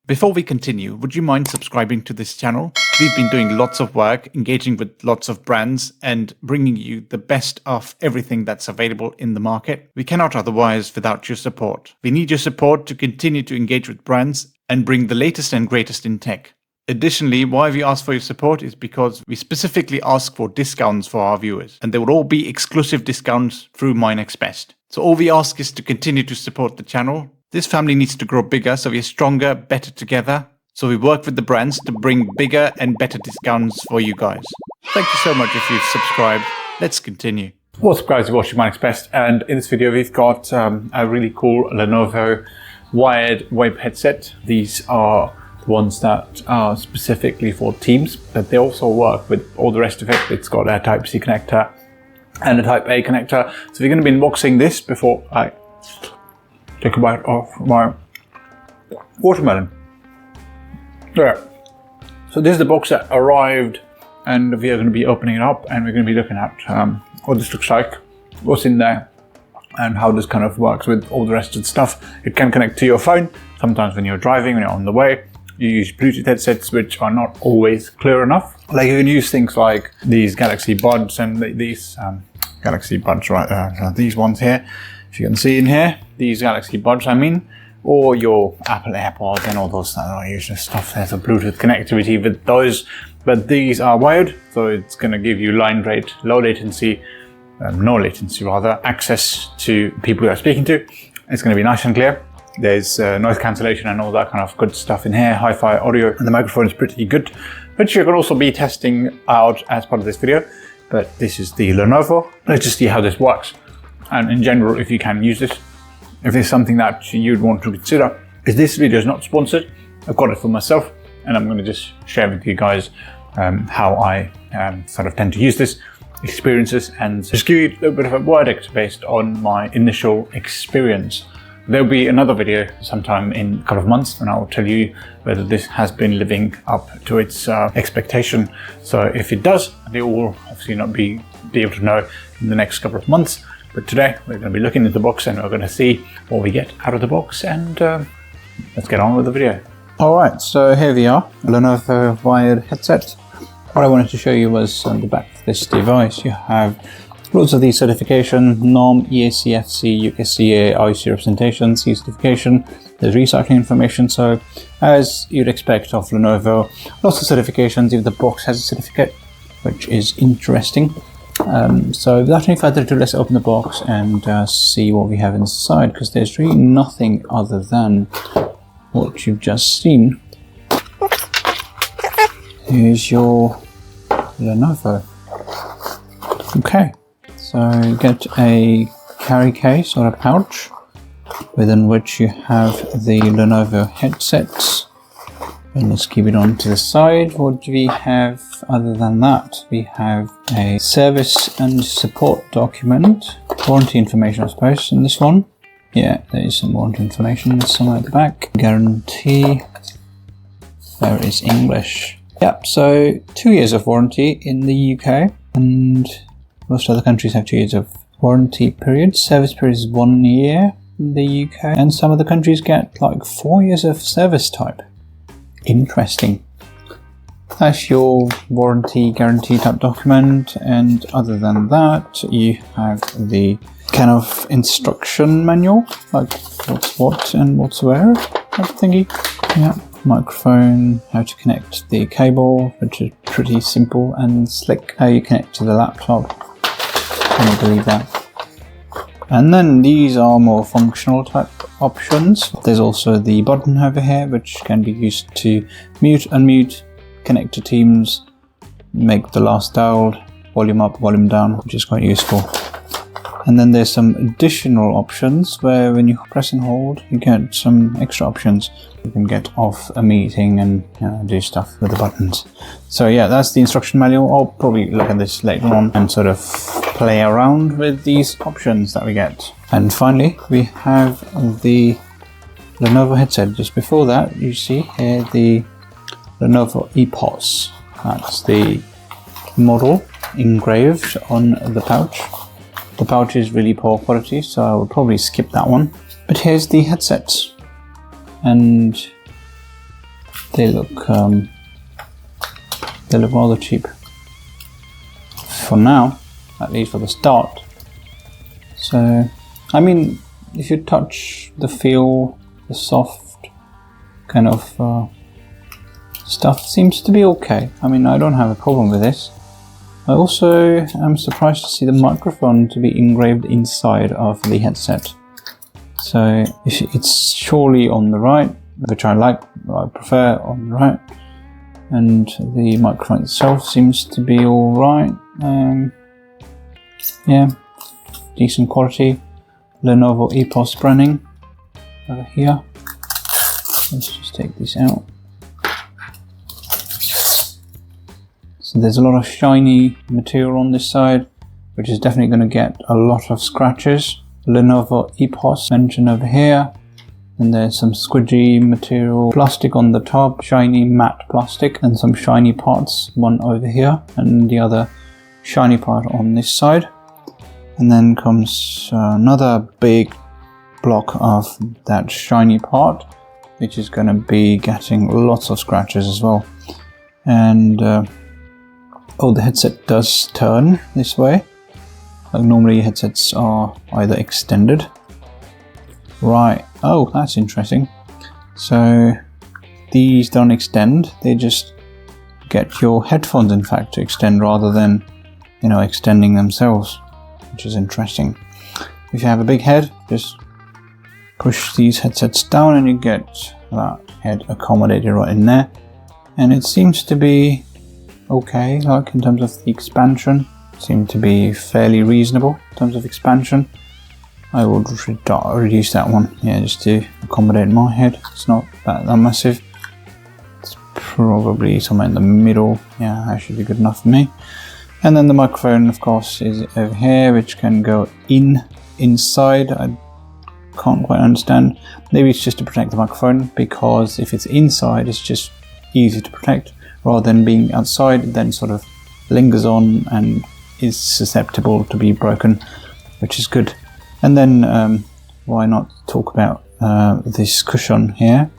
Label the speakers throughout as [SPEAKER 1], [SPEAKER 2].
[SPEAKER 1] Before we continue, would you mind subscribing to this channel? We've been doing lots of work, engaging with lots of brands and bringing you the best of everything that's available in the market. We cannot otherwise without your support. We need your support to continue to engage with brands and bring the latest and greatest in tech. Additionally, why we ask for your support is because we specifically ask for discounts for our viewers, and they will all be exclusive discounts through MyNextBest. So all we ask is to continue to support the channel. This family needs to grow bigger, so we are stronger, better together. So we work with the brands to bring bigger and better discounts for you guys. Thank you so much if you've subscribed. Let's continue.
[SPEAKER 2] What's up guys, you're watching MyNextBest, and in this video we've got a really cool Lenovo Wired VoIP headset. These are ones that are specifically for Teams, but they also work with all the rest of it. It's got a Type-C connector and a Type-A connector. So we're going to be unboxing this before I take a bite of my watermelon. Yeah. So this is the box that arrived, and we are going to be opening it up, and we're going to be looking at what this looks like, what's in there, and how this kind of works with all the rest of the stuff. It can connect to your phone. Sometimes when you're driving, when you're on the way, you use Bluetooth headsets, which are not always clear enough. Like you can use things like these Galaxy Buds and these Galaxy Buds right there. These ones here, if you can see in here, these Galaxy Buds I mean, or your Apple AirPods and all those usual stuff. There's a Bluetooth connectivity with those, but these are wired, so it's going to give you line rate, low latency, no latency rather, access to people you are speaking to. It's going to be nice and clear. There's noise cancellation and all that kind of good stuff in here, hi-fi audio, and the microphone is pretty good, which you're going to also be testing out as part of this video. But this is the Lenovo. Let's just see how this works. And in general, if you can use this, if there's something that you'd want to consider. This video is not sponsored. I've got it for myself, and I'm going to just share with you guys how I sort of tend to use this, experiences, and just give you a little bit of a verdict based on my initial experience. There'll be another video sometime in a couple of months, and I'll tell you whether this has been living up to its expectation. So if it does, they will obviously not be able to know in the next couple of months. But today we're going to be looking at the box, and we're going to see what we get out of the box, and let's get on with the video.
[SPEAKER 3] Alright, so here we are, Lenovo Wired headset. What I wanted to show you was on the back of this device. You have loads of these certification, NOM, EACFC, UKCA, IC representation, C certification. There's recycling information, so as you'd expect of Lenovo, lots of certifications. Even the box has a certificate, which is interesting. So without any further ado, let's open the box and see what we have inside, because there's really nothing other than what you've just seen. Here's your Lenovo. Okay, so you get a carry case or a pouch within which you have the Lenovo headsets. And let's keep it on to the side. What do we have other than that? We have a service and support document, warranty information I suppose in this one. Yeah, there is some warranty information somewhere at the back. Guarantee, there is English. Yep, so 2 years of warranty in the UK, and most other countries have 2 years of warranty period. Service period is 1 year in the UK, and some other countries get like 4 years of service type. Interesting. That's your warranty guarantee type document, and other than that you have the kind of instruction manual, like what's what and what's where type thingy. Yeah, microphone, how to connect the cable, which is pretty simple and slick, how you connect to the laptop. Can you believe that? And then these are more functional type options. There's also the button over here, which can be used to mute, unmute, connect to Teams, make the last dialed, volume up, volume down, which is quite useful. And then there's some additional options where when you press and hold, you get some extra options. You can get off a meeting and do stuff with the buttons. So yeah, that's the instruction manual. I'll probably look at this later on and sort of play around with these options that we get. And finally, we have the Lenovo headset. Just before that, you see here the Lenovo EPOS. That's the model engraved on the pouch. The pouch is really poor quality, so I would probably skip that one. But here's the headset. And they look rather cheap. For now, at least for the start. So, I mean, if you touch the feel, the soft kind of stuff seems to be okay. I mean, I don't have a problem with this. I also am surprised to see the microphone to be engraved inside of the headset. So it's surely on the right, which I prefer on the right. And the microphone itself seems to be alright. Yeah, decent quality. Lenovo EPOS branding over here. Let's just take this out. So there's a lot of shiny material on this side, which is definitely going to get a lot of scratches. Lenovo EPOS mentioned over here. And there's some squidgy material, plastic on the top, shiny matte plastic, and some shiny parts, one over here, and the other shiny part on this side. And then comes another big block of that shiny part, which is going to be getting lots of scratches as well. And oh, the headset does turn this way. Like normally headsets are either extended. Right, oh, that's interesting. So these don't extend, they just get your headphones in fact to extend rather than, you know, extending themselves, which is interesting. If you have a big head, just push these headsets down and you get that head accommodated right in there. And it seems to be okay, like in terms of the expansion, seemed to be fairly reasonable in terms of expansion. I would reduce that one, yeah, just to accommodate my head. It's not that massive. It's probably somewhere in the middle. Yeah, that should be good enough for me. And then the microphone, of course, is over here, which can go inside. I can't quite understand. Maybe it's just to protect the microphone, because if it's inside, it's just easy to protect, rather than being outside, it then sort of lingers on and is susceptible to be broken, which is good. And then why not talk about this cushion here?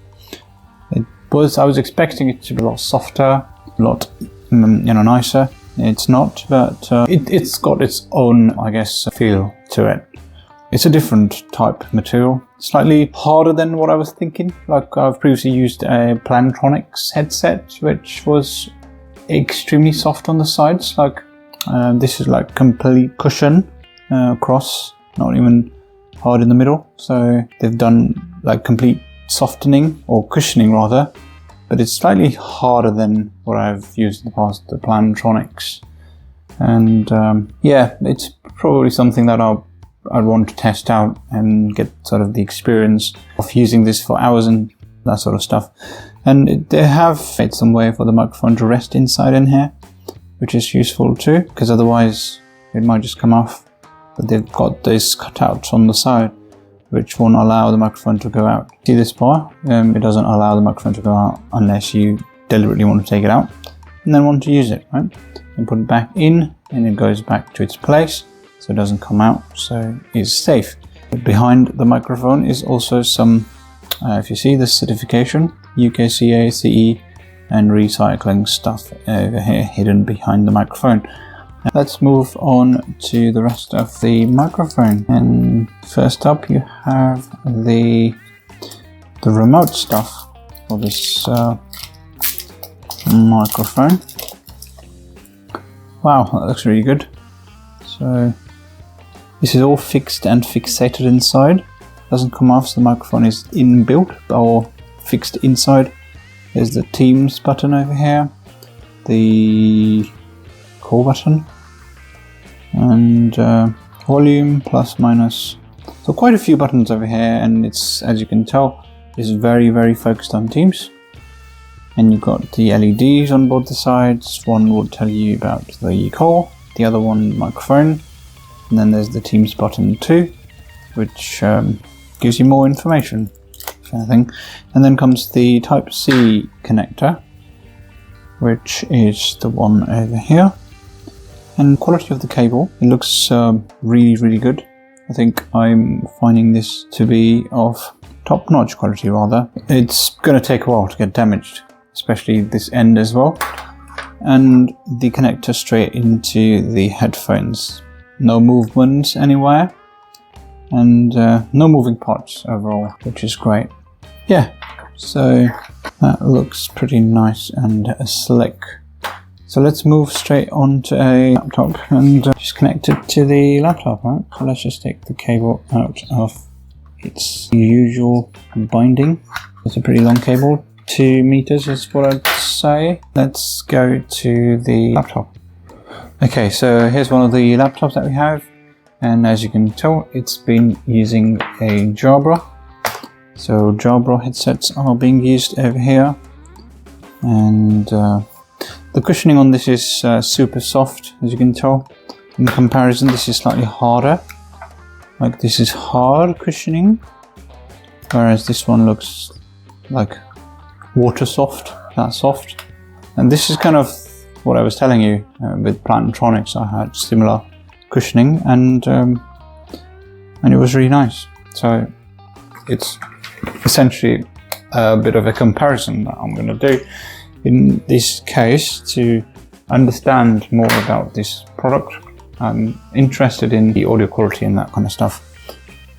[SPEAKER 3] I was expecting it to be a lot softer, a lot nicer. It's not, but it's got its own, I guess, feel to it. It's a different type material, slightly harder than what I was thinking. Like I've previously used a Plantronics headset, which was extremely soft on the sides. Like this is like complete cushion across. Not even hard in the middle, so they've done like complete softening or cushioning rather, but it's slightly harder than what I've used in the past, the Plantronics. And yeah, it's probably something that I'd want to test out and get sort of the experience of using this for hours and that sort of stuff. And they have made some way for the microphone to rest inside in here, which is useful too, because otherwise it might just come off. But they've got these cutouts on the side which won't allow the microphone to go out. See this bar? It doesn't allow the microphone to go out unless you deliberately want to take it out and then want to use it, right? And put it back in and it goes back to its place, so it doesn't come out, so it's safe. But behind the microphone is also some, if you see this certification, UKCA, CE and recycling stuff over here hidden behind the microphone. Let's move on to the rest of the microphone. And first up you have the remote stuff for this microphone. Wow, that looks really good. So this is all fixed and fixated inside. Doesn't come off, so the microphone is inbuilt or fixed inside. There's the Teams button over here, the call button, and volume, plus, minus. So quite a few buttons over here, and it's, as you can tell, is very, very focused on Teams. And you've got the LEDs on both the sides. One will tell you about the call, the other one microphone, and then there's the Teams button too, which gives you more information, kind of thing. And then comes the Type-C connector, which is the one over here. And quality of the cable, it looks really, really good. I think I'm finding this to be of top-notch quality rather. It's going to take a while to get damaged, especially this end as well. And the connector straight into the headphones. No movement anywhere, and no moving parts overall, which is great. Yeah, so that looks pretty nice and slick. So let's move straight on to a laptop and just connect it to the laptop, right? So let's just take the cable out of its usual binding. It's a pretty long cable, 2 meters is what I'd say. Let's go to the laptop. Okay, so here's one of the laptops that we have, and as you can tell, it's been using a Jabra. So Jabra headsets are being used over here, and the cushioning on this is super soft, as you can tell. In comparison, this is slightly harder. Like, this is hard cushioning, whereas this one looks like water soft, that soft. And this is kind of what I was telling you with Plantronics. I had similar cushioning, and it was really nice. So it's essentially a bit of a comparison that I'm going to do in this case to understand more about this product. I'm interested in the audio quality and that kind of stuff,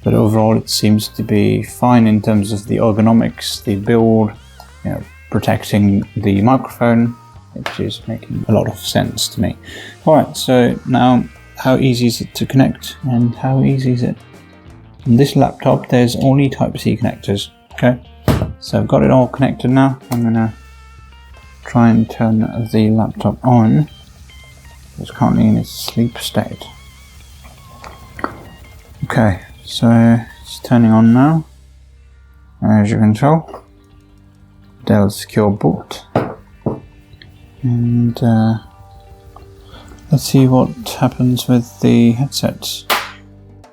[SPEAKER 3] but overall it seems to be fine in terms of the ergonomics, the build, you know, protecting the microphone, which is making a lot of sense to me. Alright, so now how easy is it to connect, and how easy is it? On this laptop there's only Type-C connectors, okay? So I've got it all connected now. I'm gonna try and turn the laptop on. It's currently in its sleep state. Okay, so it's turning on now. As you can tell, Dell Secure Boot. And let's see what happens with the headsets.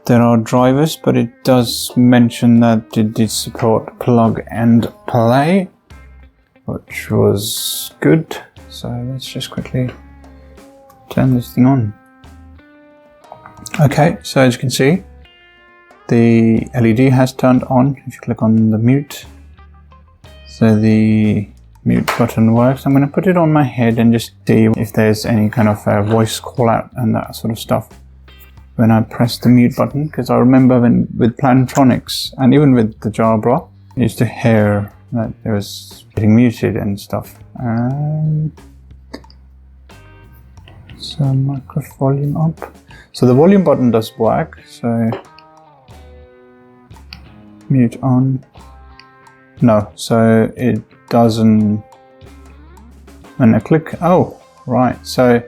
[SPEAKER 3] There are drivers, but it does mention that it did support plug and play, which was good. So let's just quickly turn this thing on. Okay, so as you can see, the LED has turned on if you click on the mute. So the mute button works. I'm going to put it on my head and just see if there's any kind of voice call out and that sort of stuff when I press the mute button, because I remember when with Plantronics and even with the Jabra, I used to hear that it was getting muted and stuff. So micro volume up. So the volume button does work. So mute on. No, so it doesn't. When I click, oh, right. So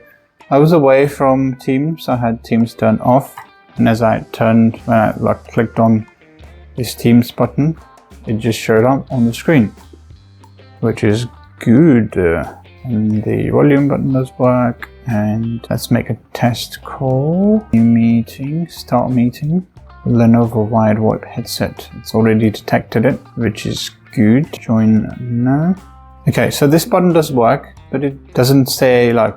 [SPEAKER 3] I was away from Teams. I had Teams turned off, and as I turned, when I clicked on this Teams button, it just showed up on the screen, which is good. And the volume button does work. And let's make a test call. New meeting, start meeting. Lenovo Wired VoIP Headset. It's already detected it, which is good. Join now. Okay, so this button does work, but it doesn't say like,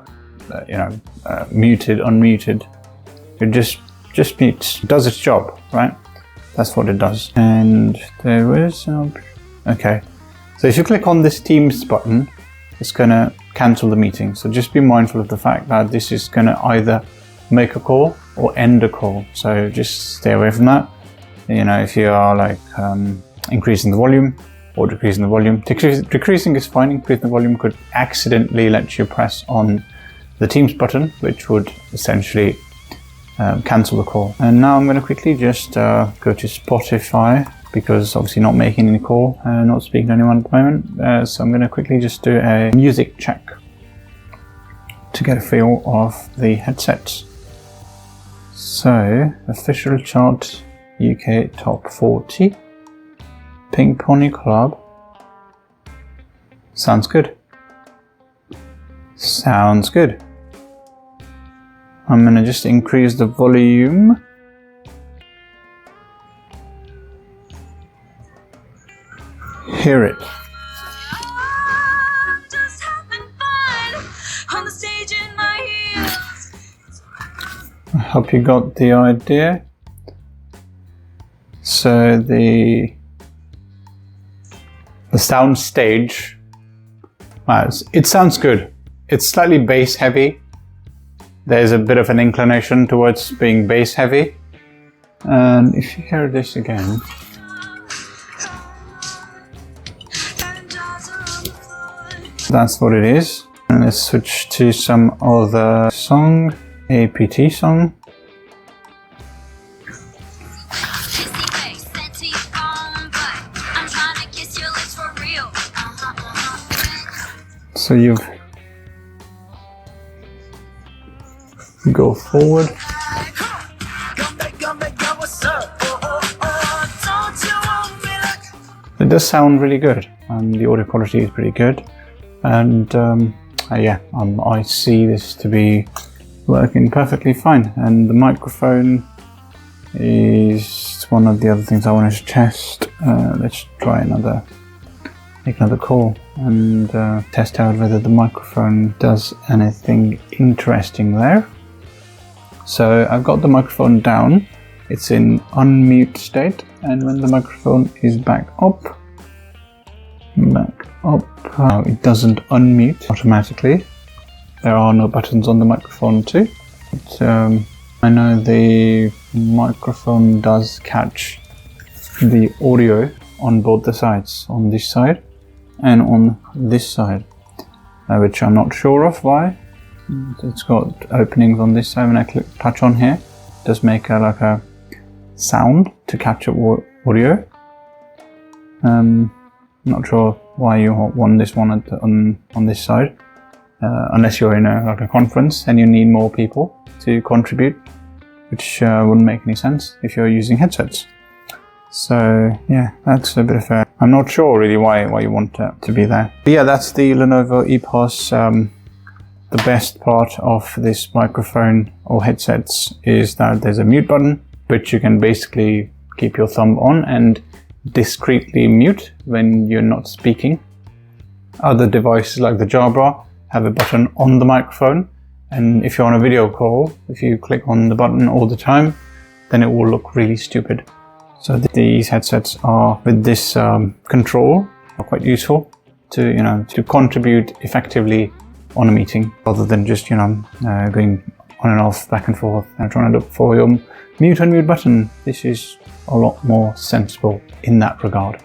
[SPEAKER 3] muted, unmuted. It just mutes. It does its job, right? That's what it does. And there is, okay. So if you click on this Teams button, it's gonna cancel the meeting. So just be mindful of the fact that this is gonna either make a call or end a call. So just stay away from that. You know, if you are like increasing the volume or decreasing the volume. Decreasing is fine. Increasing the volume could accidentally let you press on the Teams button, which would essentially cancel the call. And now I'm going to quickly just go to Spotify, because obviously not making any call, not speaking to anyone at the moment. So I'm going to quickly just do a music check to get a feel of the headsets. So, official chart UK top 40. Pink Pony Club. Sounds good. Sounds good. I'm going to just increase the volume. Hear it. I hope you got the idea. So the sound stage It sounds good. It's slightly bass heavy. There's a bit of an inclination towards being bass heavy. And if you hear this again, that's what it is. And let's switch to some other song, APT song. So you go forward. It does sound really good, and the audio quality is pretty good. And I see this to be working perfectly fine. And the microphone is one of the other things I wanted to test. Let's try make another call and test out whether the microphone does anything interesting there. So I've got the microphone down. It's in unmute state, and when the microphone is back up, it doesn't unmute automatically. There are no buttons on the microphone too. But, I know the microphone does catch the audio on both the sides, on this side and on this side, which I'm not sure of why. It's got openings on this side. When I touch on here, it does make like a sound to capture audio. Not sure why you want this one on this side, unless you're in a conference and you need more people to contribute, which wouldn't make any sense if you're using headsets. So yeah, that's a bit of a... I'm not sure really why you want it to be there. But yeah, that's the Lenovo EPOS. The best part of this microphone or headsets is that there's a mute button, which you can basically keep your thumb on and discreetly mute when you're not speaking. Other devices like the Jabra have a button on the microphone, and if you're on a video call, if you click on the button all the time, then it will look really stupid. So these headsets are, with this control, are quite useful to contribute effectively on a meeting, rather than just going on and off, back and forth, and trying to look for your mute and mute button. This is a lot more sensible in that regard.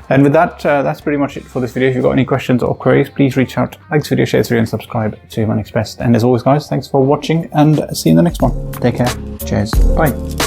[SPEAKER 3] And with that, that's pretty much it for this video. If you've got any questions or queries, please reach out, like this video, share this video, and subscribe to MyNextBest. And as always, guys, thanks for watching, and see you in the next one. Take care. Cheers. Bye.